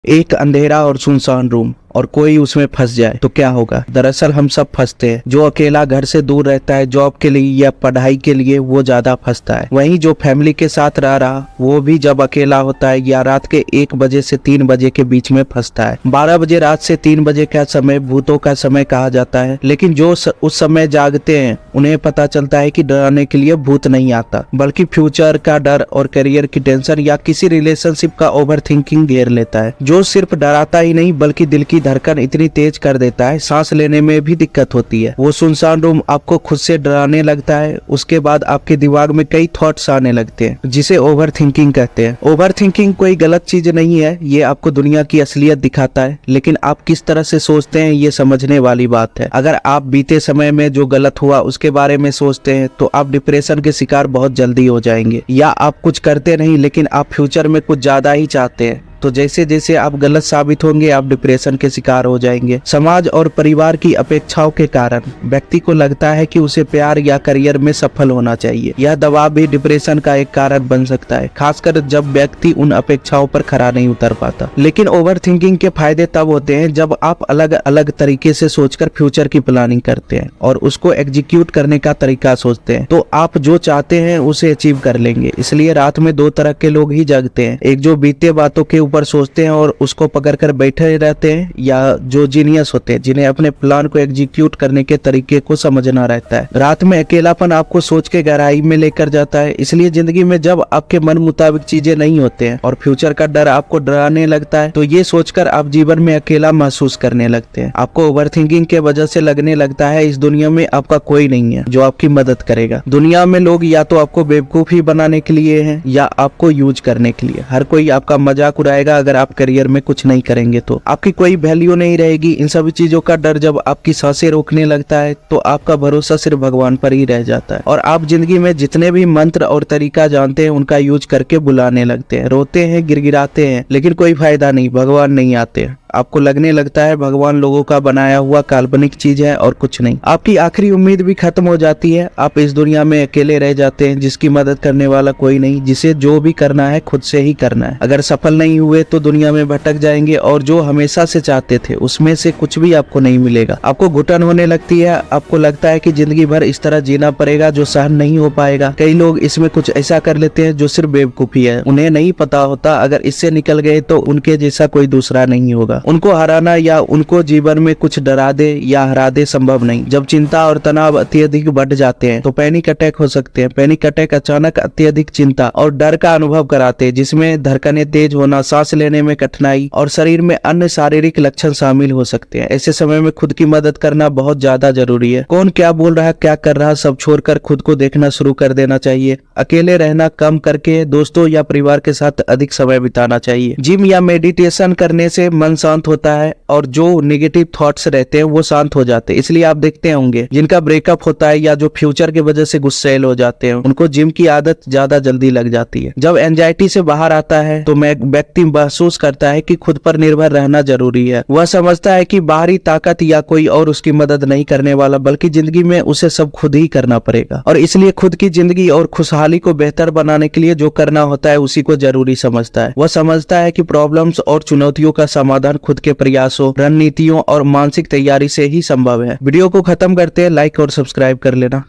एक अंधेरा और सुनसान रूम और कोई उसमें फंस जाए तो क्या होगा। दरअसल हम सब फंसते हैं। जो अकेला घर से दूर रहता है जॉब के लिए या पढ़ाई के लिए वो ज्यादा फंसता है। वहीं जो फैमिली के साथ रह रहा वो भी जब अकेला होता है या रात के 1 बजे से 3 बजे के बीच में फंसता है। 12 बजे रात से 3 बजे का समय भूतों का समय कहा जाता है, लेकिन जो उस समय जागते हैं उन्हें पता चलता है कि डराने के लिए भूत नहीं आता, बल्कि फ्यूचर का डर और करियर की टेंशन या किसी रिलेशनशिप का ओवर थिंकिंग घेर लेता है, जो सिर्फ डराता ही नहीं बल्कि दिल की धड़कन इतनी तेज कर देता है सांस लेने में भी दिक्कत होती है। वो सुनसान रूम आपको खुद से डराने लगता है। उसके बाद आपके दिमाग में कई थॉट्स आने लगते हैं जिसे ओवर थिंकिंग कहते हैं। ओवर थिंकिंग कोई गलत चीज नहीं है, ये आपको दुनिया की असलियत दिखाता है, लेकिन आप किस तरह से सोचते हैं ये समझने वाली बात है। अगर आप बीते समय में जो गलत हुआ उसके बारे में सोचते हैं तो आप डिप्रेशन के शिकार बहुत जल्दी हो जाएंगे। या आप कुछ करते नहीं लेकिन आप फ्यूचर में कुछ ज्यादा ही चाहते हैं, तो जैसे जैसे आप गलत साबित होंगे आप डिप्रेशन के शिकार हो जाएंगे। समाज और परिवार की अपेक्षाओं के कारण व्यक्ति को लगता है कि उसे प्यार या करियर में सफल होना चाहिए। यह दबाव भी डिप्रेशन का एक कारण बन सकता है, खासकर जब व्यक्ति उन अपेक्षाओं पर खरा नहीं उतर पाता। लेकिन ओवर थिंकिंग के फायदे तब होते हैं जब आप अलग अलग तरीके से सोचकर फ्यूचर की प्लानिंग करते हैं और उसको एग्जीक्यूट करने का तरीका सोचते हैं, तो आप जो चाहते हैं उसे अचीव कर लेंगे। इसलिए रात में 2 तरह के लोग ही जागते हैं, एक जो बीते बातों के ऊपर सोचते हैं और उसको पकड़कर बैठे रहते हैं, या जो जीनियस होते हैं जिन्हें अपने प्लान को एग्जीक्यूट करने के तरीके को समझना रहता है। रात में अकेलापन आपको सोच के गहराई में लेकर जाता है, इसलिए जिंदगी में जब आपके मन मुताबिक चीजें नहीं होते हैं और फ्यूचर का डर आपको डराने लगता है तो ये सोचकर आप जीवन में अकेला महसूस करने लगते हैं। आपको ओवरथिंकिंग के वजह से लगने लगता है इस दुनिया में आपका कोई नहीं है जो आपकी मदद करेगा। दुनिया में लोग या तो आपको बेवकूफी बनाने के लिए हैं या आपको यूज करने के लिए। हर कोई आपका मजाक उड़ाएगा अगर आप करियर में कुछ नहीं करेंगे तो आपकी कोई वैल्यू नहीं रहेगी। इन सभी चीजों का डर जब आपकी सांसें रोकने लगता है तो आपका भरोसा सिर्फ भगवान पर ही रह जाता है और आप जिंदगी में जितने भी मंत्र और तरीका जानते हैं उनका यूज करके बुलाने लगते हैं। रोते हैं, गिड़गिड़ाते हैं, लेकिन कोई फायदा नहीं, भगवान नहीं आते। आपको लगने लगता है भगवान लोगों का बनाया हुआ काल्पनिक चीज है और कुछ नहीं। आपकी आखिरी उम्मीद भी खत्म हो जाती है। आप इस दुनिया में अकेले रह जाते हैं जिसकी मदद करने वाला कोई नहीं, जिसे जो भी करना है खुद से ही करना है। अगर सफल नहीं हुए तो दुनिया में भटक जाएंगे और जो हमेशा से चाहते थे उसमें से कुछ भी आपको नहीं मिलेगा। आपको घुटन होने लगती है, आपको लगता है कि जिंदगी भर इस तरह जीना पड़ेगा जो सहन नहीं हो पाएगा। कई लोग इसमें कुछ ऐसा कर लेते हैं जो सिर्फ बेवकूफी है। उन्हें नहीं पता होता अगर इससे निकल गए तो उनके जैसा कोई दूसरा नहीं होगा। उनको हराना या उनको जीवन में कुछ डरा दे या हरा दे संभव नहीं। जब चिंता और तनाव अत्यधिक बढ़ जाते हैं तो पैनिक अटैक हो सकते हैं। पैनिक अटैक अचानक अत्यधिक चिंता और डर का अनुभव कराते हैं, जिसमें धड़कनें तेज होना, सांस लेने में कठिनाई और शरीर में अन्य शारीरिक लक्षण शामिल हो सकते हैं। ऐसे समय में खुद की मदद करना बहुत ज्यादा जरूरी है। कौन क्या बोल रहा है, क्या कर रहा है, सब छोड़कर खुद को देखना शुरू कर देना चाहिए। अकेले रहना कम करके दोस्तों या परिवार के साथ अधिक समय बिताना चाहिए। जिम या मेडिटेशन करने से मन शांत होता है और जो नेगेटिव थॉट्स रहते हैं वो शांत हो जाते हैं। इसलिए आप देखते होंगे जिनका ब्रेकअप होता है या जो फ्यूचर की वजह से गुस्सैल हो जाते हैं उनको जिम की आदत ज्यादा जल्दी लग जाती है। जब एंजाइटी से बाहर आता है तो व्यक्ति महसूस करता है कि खुद पर निर्भर रहना जरूरी है। वह समझता है कि बाहरी ताकत या कोई और उसकी मदद नहीं करने वाला, बल्कि जिंदगी में उसे सब खुद ही करना पड़ेगा। और इसलिए खुद की जिंदगी और खुशहाली को बेहतर बनाने के लिए जो करना होता है उसी को जरूरी समझता है। वह समझता है कि प्रॉब्लम्स और चुनौतियों का समाधान खुद के प्रयासों, रणनीतियों और मानसिक तैयारी से ही संभव है। वीडियो को खत्म करते हैं, लाइक और सब्सक्राइब कर लेना।